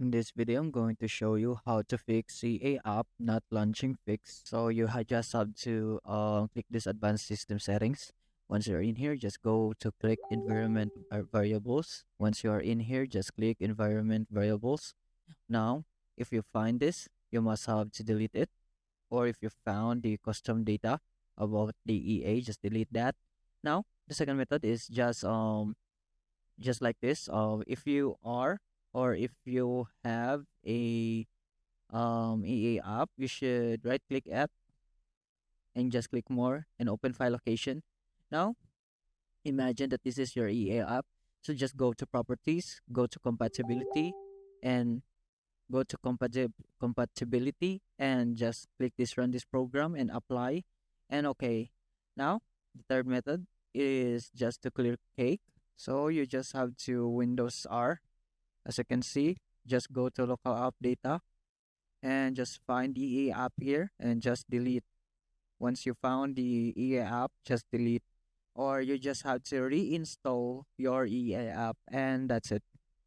In this video, I'm going to show you how to fix CA app not launching fix. So you just have to click this advanced system settings. Once you're in here, just go to click environment variables. Once you are in here, just click environment variables. Now, if you find this, you must have to delete it. Or if you found the custom data about the EA, just delete that. Now, the second method is just like this. If you are or if you have a EA app, you should right click app and just click more and open file location. Now, imagine that this is your EA app. So just go to properties, go to compatibility, and go to compatibility and just click this run this program and apply and okay. Now, the third method is just to clear cake. So you just have to Windows R. As you can see, just go to local app data and just find the EA app here and just delete. Once you found the EA app, just delete. Or you just have to reinstall your EA app and that's it.